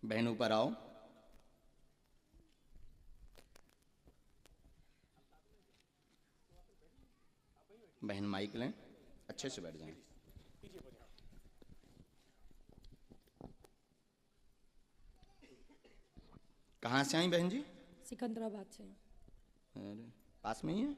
बहन ऊपर आओ। बहन माइक लें, अच्छे से बैठ जाएं। कहाँ से आई बहन जी? सिकंदराबाद से। अरे पास में ही है?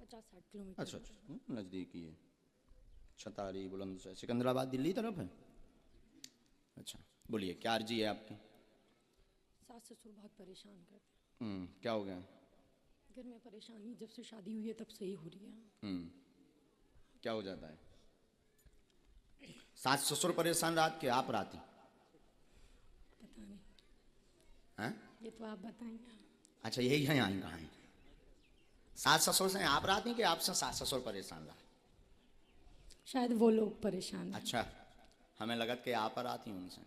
50-60 किलोमीटर। अच्छा अच्छा, नज़दीक ही है। छतारी बुलंदशहर सिकंदराबाद दिल्ली तरफ है। अच्छा बोलिए, क्या अर्जी है आपकी? सास ससुर बहुत परेशान करते हैं। क्या हो गया? घर में परेशानी जब से शादी हुई है तब से ही हो रही है। क्या हो जाता है? सास ससुर परेशान रात के, आप राती? पता नहीं, हैं? ये तो आप बताएंगे। अच्छा यही है, यहाँ कहाँ है? सास ससुर से आप राती कि आपसे सास ससुर परेशान रहा? शायद वो लोग परेशान हैं। अच्छा, हमें लगा कि आप पर आती उनसे।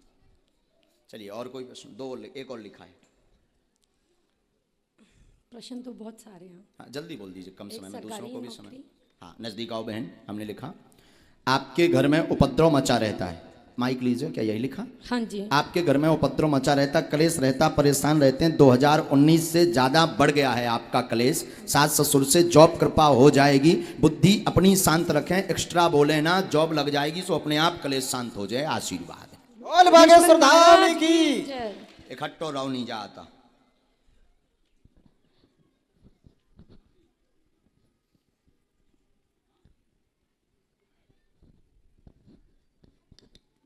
चलिए और कोई प्रश्न? एक और लिखा है। प्रश्न तो बहुत सारे हैं। हाँ जल्दी बोल दीजिए, कम समय में दूसरों सरकारी को भी नौकरी। समय। हाँ नजदीक आओ बहन। हमने लिखा आपके घर में उपद्रव मचा रहता है। माइक लीजिए। क्या यही लिखा? हाँ जी। आपके घर में उपद्रव मचा रहता, क्लेश रहता, परेशान रहते हैं। 2019 से ज्यादा बढ़ गया है आपका क्लेश। सास ससुर से जॉब कृपा हो जाएगी। बुद्धि अपनी शांत रखें, एक्स्ट्रा बोले ना, जॉब लग जाएगी तो अपने आप क्लेश शांत हो जाए। आशीर्वाद है। बोल बागेश्वर धाम की। इकट्ठो रहो नहीं जाता।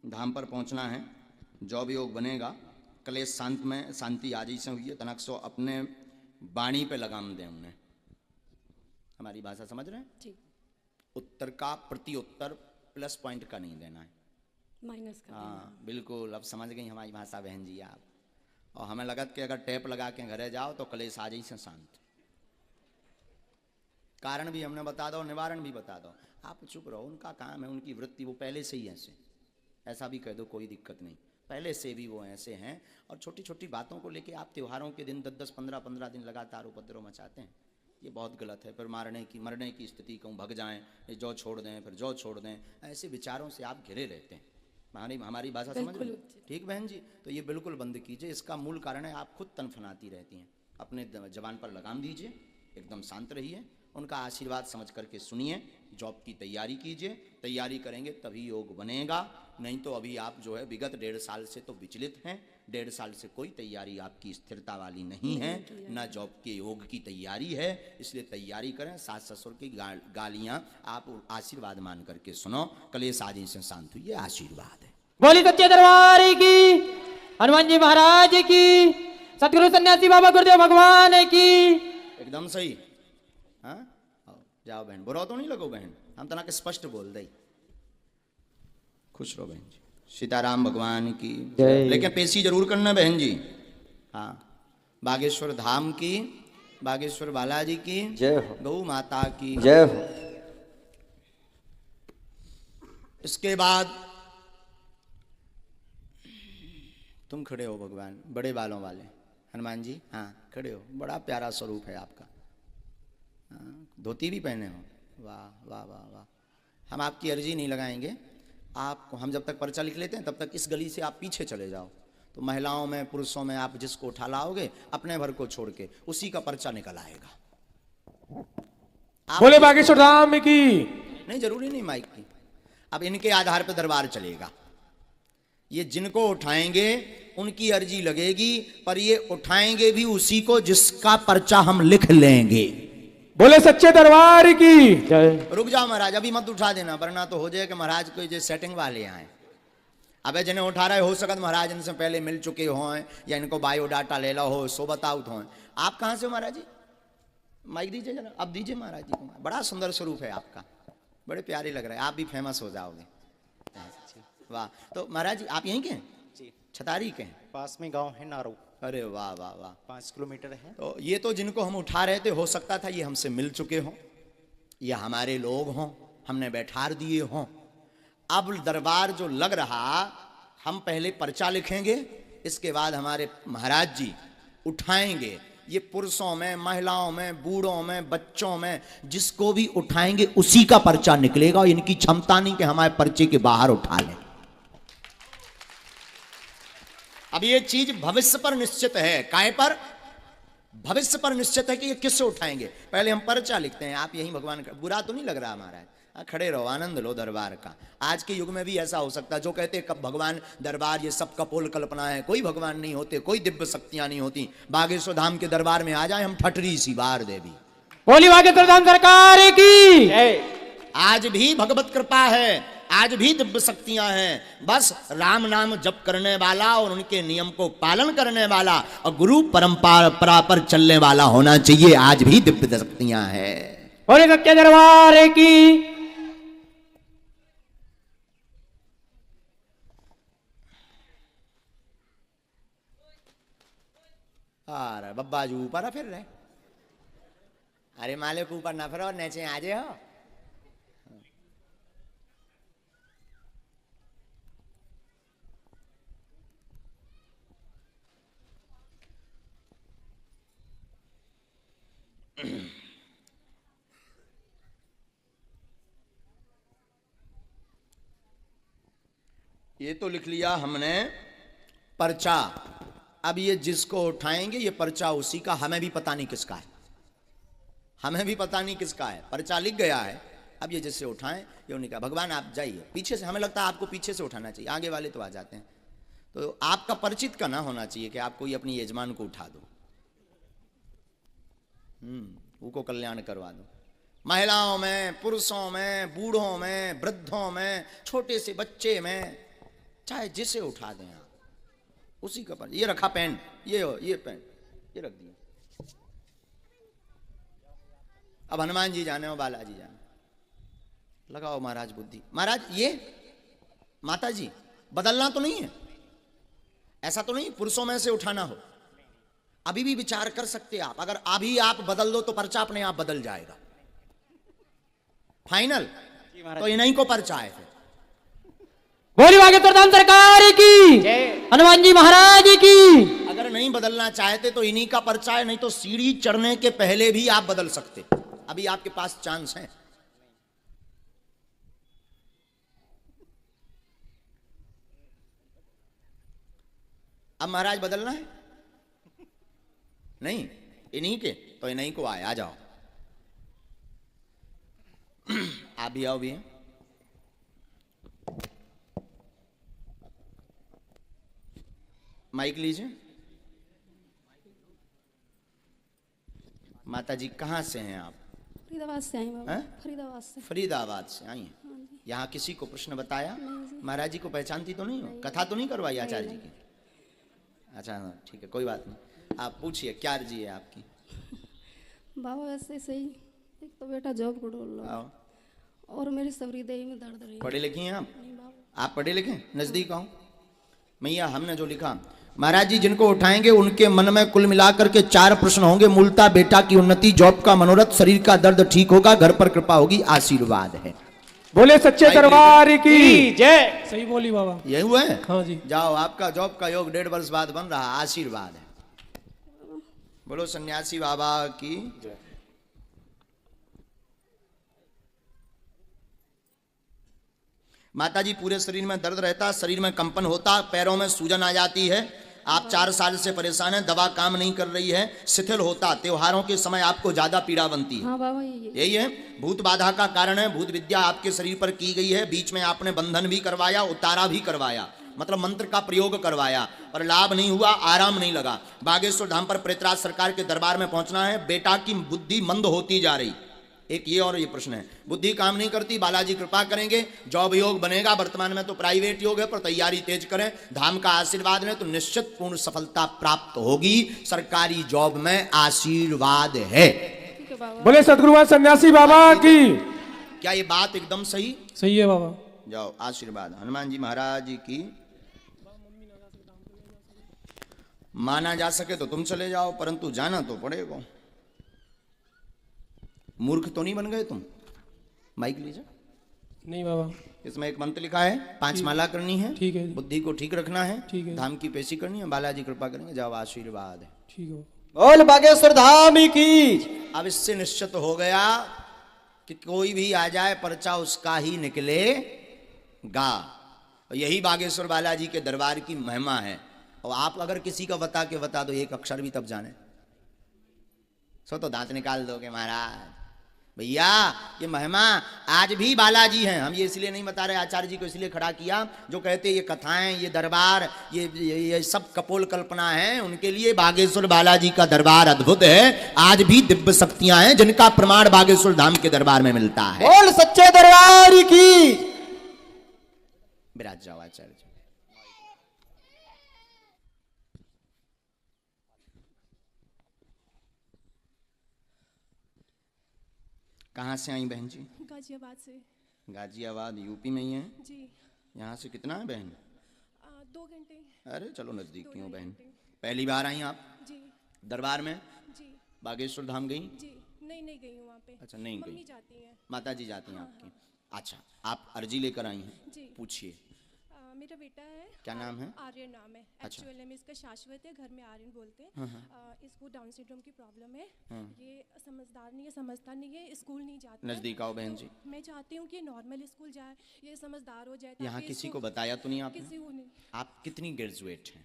धाम पर पहुंचना है, जॉब योग बनेगा, क्लेश शांत में शांति आजी से हुई है। तनक सो अपने वाणी पे लगाम दें उन्हें। हमारी भाषा समझ रहे हैं? जी। उत्तर का प्रति उत्तर प्लस पॉइंट का नहीं देना है, माइनस का। हाँ बिल्कुल। अब समझ गई हमारी भाषा बहन जी आप। और हमें लगा कि अगर टेप लगा के घरे जाओ तो क्लेश आ जाई से शांत। कारण भी हमने बता दो, निवारण भी बता दो। आप चुप रहो, उनका काम है, उनकी वृत्ति, वो पहले से ही ऐसा भी कह दो, कोई दिक्कत नहीं। पहले से भी वो ऐसे हैं। और छोटी छोटी बातों को लेके आप त्योहारों के दिन 10-10, 15-15 दिन लगातार उपद्रव मचाते हैं। ये बहुत गलत है। फिर मरने की स्थिति, कहूँ भग जाएं, जौ छोड़ दें, फिर जौ छोड़ दें, ऐसे विचारों से आप घिरे रहते हैं। हमारी भाषा समझ रहे हैं? ठीक बहन जी, तो ये बिल्कुल बंद कीजिए। इसका मूल कारण है आप खुद तनफनाती रहती हैं। अपने जबान पर लगाम दीजिए, एकदम शांत रहिए, उनका आशीर्वाद समझ करके सुनिए। जॉब की तैयारी कीजिए, तैयारी करेंगे तभी योग बनेगा। नहीं तो अभी आप जो है विगत 1.5 साल से तो विचलित हैं। 1.5 साल से कोई तैयारी आपकी स्थिरता वाली नहीं है, ना जॉब के योग की तैयारी है। इसलिए तैयारी करें। सास ससुर की गालियां आप आशीर्वाद मान करके सुनो। क्लेश आदि से शांत हुई, आशीर्वाद है। बोली सच्चे दरबार की, हनुमान जी महाराज की, सतगुरु सन्यासी बाबा गुरुदेव भगवान की। एकदम सही। हाँ जाओ बहन, बुरा तो नहीं लगो बहन, हम तना के स्पष्ट बोल दे। खुश रहो बहन जी। सीताराम भगवान की जय। लेकिन पेशी जरूर करना बहन जी। हाँ बागेश्वर धाम की, बागेश्वर बालाजी की जय हो, गौ माता की जय हो। इसके बाद तुम खड़े हो भगवान, बड़े बालों वाले हनुमान जी। हाँ खड़े हो, बड़ा प्यारा स्वरूप है आपका। धोती भी पहने हो, वाह वाह वाह वाह। हम आपकी अर्जी नहीं लगाएंगे। आपको हम जब तक पर्चा लिख लेते हैं तब तक इस गली से आप पीछे चले जाओ, तो महिलाओं में पुरुषों में आप जिसको उठा लाओगे अपने भर को छोड़ के उसी का पर्चा निकल आएगा। बोले बागेश्वर धाम की। नहीं जरूरी नहीं माइक की। अब इनके आधार पर दरबार चलेगा। ये जिनको उठाएंगे उनकी अर्जी लगेगी, पर ये उठाएंगे भी उसी को जिसका पर्चा हम लिख लेंगे। बोले सच्चे दरबार की जय। रुक जाओ महाराज, अभी मत उठा देना, वरना तो हो जाए कि महाराज कोई जो सेटिंग वाले आए। अबे जिन्हें उठा रहे हो सकत महाराज इनसे पहले मिल चुके हों या इनको बायोडाटा ले लो हो, सो बताओ हो। आप कहाँ से हो महाराज जी? माइक दीजिए जरा, अब दीजिए महाराज जी को। बड़ा सुंदर स्वरूप है आपका, बड़े प्यारे लग रहे हैं। आप भी फेमस हो जाओगे। वाह। तो महाराज जी आप यहीं के हैं? छतारी के हैं? पास में गांव है नारू। अरे वाह वाह वाह, 5 किलोमीटर है। तो ये तो जिनको हम उठा रहे थे, हो सकता था ये हमसे मिल चुके हों या हमारे लोग हों, हमने बैठार दिए हों। अब दरबार जो लग रहा, हम पहले पर्चा लिखेंगे, इसके बाद हमारे महाराज जी उठाएंगे। ये पुरुषों में, महिलाओं में, बूढ़ों में, बच्चों में, जिसको भी उठाएंगे उसी का पर्चा निकलेगा। इनकी क्षमता नहीं कि हमारे पर्चे के बाहर उठा लें। अब ये चीज भविष्य पर निश्चित है। काय पर? भविष्य पर निश्चित है कि ये किससे उठाएंगे। पहले हम पर्चा लिखते हैं, आप यही भगवान का, बुरा तो नहीं लग रहा महाराज, खड़े रहो, आनंद लो दरबार का। आज के युग में भी ऐसा हो सकता है, जो कहते कब भगवान दरबार ये सब कपोल कल्पना है, कोई भगवान नहीं होते, कोई दिव्य शक्तियां नहीं होती। बागेश्वर धाम के दरबार में आ जाए हम, ठटरी सी बार देवी। बोली बागेश्वर धाम सरकार की। आज भी भगवत कृपा है, आज भी दिव्य शक्तियां हैं। बस राम नाम जप करने वाला और उनके नियम को पालन करने वाला और गुरु परंपरा पर चलने वाला होना चाहिए। आज भी दिव्य शक्तियां हैं। बोले सच्चे दरबार की। अरे बब्बा जी ऊपर फिर रहे, अरे मालिक ऊपर ना फिरो, नीचे आ जाओ। ये तो लिख लिया हमने पर्चा। अब ये जिसको उठाएंगे ये पर्चा उसी का, हमें भी पता नहीं किसका है, हमें भी पता नहीं किसका है। पर्चा लिख गया है, अब ये जिससे उठाएं ये उन्हीं का। भगवान आप जाइए पीछे से, हमें लगता है आपको पीछे से उठाना चाहिए, आगे वाले तो आ जाते हैं। तो आपका परिचित का ना होना चाहिए कि आप कोई अपनी यजमान को उठा दो, उनको कल्याण करवा दो। महिलाओं में, पुरुषों में, बूढ़ों में, वृद्धों में, छोटे से बच्चे में, चाहे जिसे उठा दें आप, उसी का पर। ये रखा पेन, ये पेन ये रख दिया। अब हनुमान जी जाने और बालाजी जाने, लगाओ महाराज बुद्धि। महाराज ये माता जी बदलना तो नहीं है, ऐसा तो नहीं पुरुषों में से उठाना हो, अभी भी विचार कर सकते आप। अगर अभी आप बदल दो तो पर्चा अपने आप बदल जाएगा। फाइनल तो इन्हीं को पर्चा है फिर। बोली बागेश्वर धाम सरकार की। हनुमान जी महाराज की। अगर नहीं बदलना चाहते तो इन्हीं का पर्चा है, नहीं तो सीढ़ी चढ़ने के पहले भी आप बदल सकते, अभी आपके पास चांस है। अब महाराज बदलना है नहीं, इन्हीं के तो इन्हीं को आए, आ जाओ। आप भी आओ भी। माइक लीजिए। माता जी कहाँ से हैं आप? फरीदाबाद से आई बाबा। हैं? फरीदाबाद से। फरीदाबाद से आई हैं। यहाँ किसी को प्रश्न बताया? महाराज जी को पहचानती तो नहीं हो? कथा तो नहीं करवाई आचार्य जी की? अच्छा ठीक है, कोई बात नहीं। आप पूछिए क्या अर्जी है आपकी? बाबा वैसे सही, एक तो बेटा जॉब को ढूंढ लो आओ। और मेरी सबरी देही में दर्द रही। पढ़े लिखे हैं आप? नहीं बाबा। आप पढ़े लिखे? नजदीक आओ। मैया हमने जो लिखा, महाराज जी जिनको उठाएंगे उनके मन में कुल मिलाकर के 4 प्रश्न होंगे। मूलता बेटा की उन्नति, जॉब का मनोरथ, शरीर का दर्द ठीक होगा, घर पर कृपा होगी, आशीर्वाद है। बोले सच्चे दरबार की जय। सही बोली बाबा। यही हुआ है? हाँ जी। जाओ, आपका जॉब का योग 1.5 वर्ष बाद बन रहा, आशीर्वाद है। बोलो सन्यासी बाबा की जय। माता जी पूरे शरीर में दर्द रहता, शरीर में कंपन होता, पैरों में सूजन आ जाती है। आप 4 साल से परेशान हैं, दवा काम नहीं कर रही है, शिथिल होता, त्योहारों के समय आपको ज्यादा पीड़ा बनती है। हाँ बाबा यही है, भूत बाधा का कारण है। भूत विद्या आपके शरीर पर की गई है, बीच में आपने बंधन भी करवाया, उतारा भी करवाया, मतलब मंत्र का प्रयोग करवाया, पर लाभ नहीं हुआ, आराम नहीं लगा। बागेश्वर धाम पर प्रेतराज सरकार के दरबार में पहुंचना है। बेटा की बुद्धि मंद होती जा रही, एक ये और ये प्रश्न है, बुद्धि काम नहीं करती, बालाजी कृपा करेंगे, जॉब योग बनेगा। वर्तमान में तो प्राइवेट योग है, पर तैयारी तेज करें, धाम का आशीर्वाद है तो निश्चित पूर्ण सफलता प्राप्त होगी। सरकारी जॉब में आशीर्वाद है। ठीक है बाबा। बोले सदगुरुवान सन्यासी बाबा की। क्या ये बात एकदम सही? सही है बाबा। जाओ, आशीर्वाद हनुमान जी महाराज जी की। माना जा सके तो तुम चले जाओ, परंतु जाना तो पड़ेगा। मूर्ख तो नहीं बन गए तुम? माइक लीजिए। नहीं बाबा। इसमें एक मंत्र लिखा है, 5 माला करनी है, ठीक है। बुद्धि को ठीक रखना है, ठीक है। धाम की पेशी करनी है, बालाजी कृपा करेंगे। जाओ, आशीर्वाद है। ठीक है। बोल बागेश्वर धाम की। अब इससे निश्चित हो गया कि कोई भी आ जाए पर्चा उसका ही निकलेगा। यही बागेश्वर बालाजी के दरबार की महिमा है। और आप अगर किसी का बता के बता दो एक अक्षर भी तब जाने, सो तो दांत निकाल दोगे महाराज। भैया ये महिमा आज भी बालाजी हैं। हम ये इसलिए नहीं बता रहे, आचार्य जी को इसलिए खड़ा किया जो कहते ये कथाएं, ये दरबार, ये सब कपोल कल्पना है, उनके लिए बागेश्वर बालाजी का दरबार अद्भुत है। आज भी दिव्य शक्तियां हैं जिनका प्रमाण बागेश्वर धाम के दरबार में मिलता है। बोल सच्चे दरबार की। विराज जाओ आचार्य जी। कहाँ से आई बहन जी? गाजियाबाद से। गाजियाबाद यूपी में ही है जी। यहाँ से कितना है बहन? 2 घंटे। अरे चलो नजदीक की हो बहन। पहली बार आई आप जी। दरबार में? जी। बागेश्वर धाम गई? जी नहीं गई हूँ वहाँ पे। अच्छा नहीं मम्मी गई, जाती हैं। माता जी जाती हैं आपकी। अच्छा आप अर्जी लेकर आई हैं? जी। पूछिए। मेरा बेटा है। क्या नाम है? आर्यन नाम है। अच्छा। एक्चुअल नेम इसका शाश्वत है, घर में आर्यन बोलते हैं। इसको डाउन सिंड्रोम की प्रॉब्लम है। ये समझदार नहीं है, समझता नहीं है, स्कूल नहीं जाता है। नजदीक आओ बहन जी। तो मैं चाहती हूँ कि नॉर्मल स्कूल जाए, ये समझदार हो जाए। यहाँ ताकि किसी इसको- को बताया तो नहीं आपने? किसी को नहीं। आप कितनी ग्रेजुएट हैं?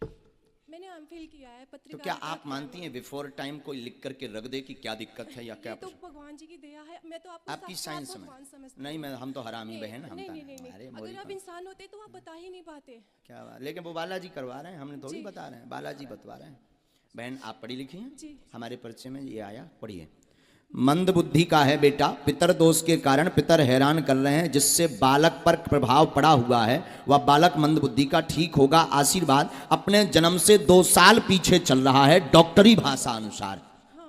मैंने एमफिल किया है तो पत्रकारिता। क्या आप किया मानती है। हैं बिफोर टाइम कोई लिख करके रख दे कि क्या दिक्कत है या क्या ये तो प्रश्न? भगवान जी की दया है। मैं तो आपको आपकी साक्षात साइंस भगवान में समझती नहीं, हूँ। मैं हम तो हरामी बहन, हम नहीं, तो नहीं, नहीं, नहीं। अरे अगर मोरी आप पर। इंसान होते तो आप बता ही नहीं पाते। क्या बात, लेकिन वो बालाजी करवा रहे हैं, हमने थोड़ी जी। बता रहे हैं, बालाजी बतवा रहे हैं। बहन आप पढ़ी लिखी हैं? जी। हमारे परिचय में ये आया, पढ़िए। मंद बुद्धि का है बेटा, पितर दोष के कारण पितर हैरान कर रहे हैं, जिससे बालक पर प्रभाव पड़ा हुआ है। वह बालक मंद बुद्धि का ठीक होगा, आशीर्वाद। अपने जन्म से 2 साल पीछे चल रहा है डॉक्टरी भाषा अनुसार।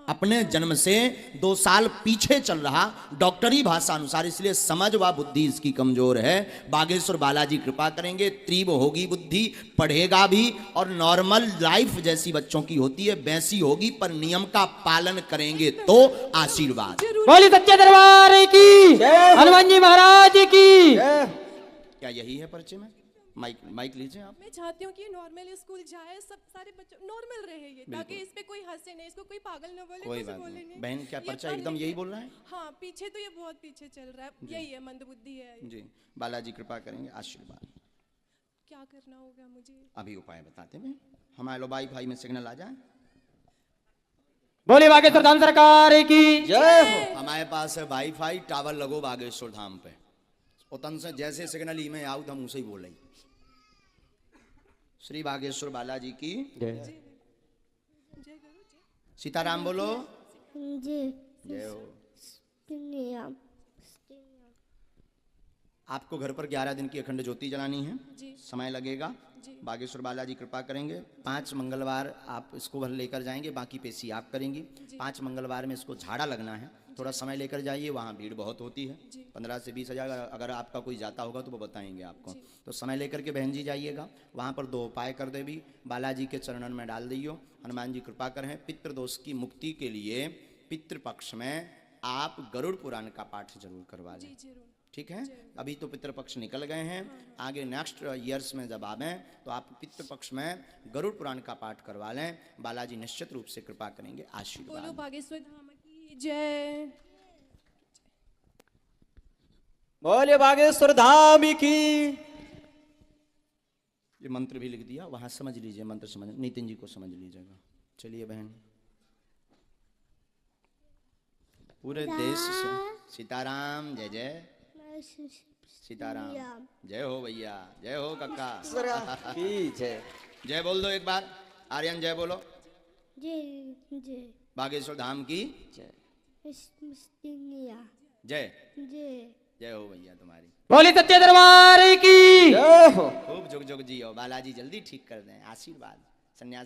अपने जन्म से 2 साल पीछे चल रहा डॉक्टरी भाषा अनुसार, इसलिए समझ व बुद्धि इसकी कमजोर है। बागेश्वर बालाजी कृपा करेंगे, तीव्र होगी बुद्धि, पढ़ेगा भी और नॉर्मल लाइफ जैसी बच्चों की होती है वैसी होगी, पर नियम का पालन करेंगे तो आशीर्वाद। बोली सच्चे दरबार की, हनुमान जी महाराज की। क्या यही है परिचय में? माइक लीजिए आप। मैं चाहती हूँ कि नॉर्मल स्कूल जाए, सब सारे बच्चे नॉर्मल रहे ये, ताकि इस पे कोई हंसे नहीं, इसको कोई पागल न बोले, कोई कुछ बात बोले नहीं बहन, क्या ये परिचय पढ़ एकदम लिख यही के- बोल रहा है? हाँ, पीछे तो ये बहुत पीछे चल रहा है। यही है, मंदबुद्धि है। जी, बालाजी कृपा करेंगे, आशीर्वाद। क्या करना होगा मुझे? अभी उपाय बताते हैं। हमारे लो वाईफाई में सिग्नल आ जाए। बोली बागेश्वर धाम सरकार की। जय हो। हमारे पास है वाईफाई टावर लगो बागेश्वर धाम पे, उतन से जैसे सिग्नल ई में आऊ तो हम उसे ही बोल रही। श्री बागेश्वर बालाजी की जय करो, जय। सीताराम बोलो। जी जय हो। नियम आपको घर पर 11 दिन की अखंड ज्योति जलानी है। जी। समय लगेगा। जी। बागेश्वर बालाजी कृपा करेंगे। 5 मंगलवार आप इसको घर लेकर जाएंगे, बाकी पेशी आप करेंगी। 5 मंगलवार में इसको झाड़ा लगना है, थोड़ा समय लेकर जाइए, वहाँ भीड़ बहुत होती है। 15 से 20 हज़ार अगर आपका कोई जाता होगा तो वो बताएंगे आपको। तो समय लेकर के बहन जी जाइएगा, वहाँ पर 2 उपाय कर दे भी, बालाजी के चरणन में डाल दियो, हनुमान जी कृपा करें। पितृदोष की मुक्ति के लिए पितृपक्ष में आप गरुड़ पुराण का पाठ जरूर करवा लें। जी जरूर। ठीक है, अभी तो पितृपक्ष निकल गए हैं, आगे नेक्स्ट ईयर्स में जब आवें तो आप पितृपक्ष में गरुड़ पुराण का पाठ करवा लें। बालाजी निश्चित रूप से कृपा करेंगे, बोलो आशीर्वाद। बागेश्वर धाम की जय। बोले बागेश्वर धाम की। ये मंत्र भी लिख दिया, वहां समझ लीजिए, मंत्र समझ, नितिन जी को समझ लीजिएगा। चलिए बहन, पूरे देश से सीताराम, जय जय सीताराम, जय हो भैया, जय हो काका की जय। जय बोल दो एक बार, आर्यन जय बोलो। जय जय बागेश्वर धाम की जय। जय। जय जय हो भैया तुम्हारी। बोली सच्चे दरबार की। जय हो। खूब जुग जुग जियो, बालाजी जल्दी ठीक कर दें, आशीर्वाद। सन्यासी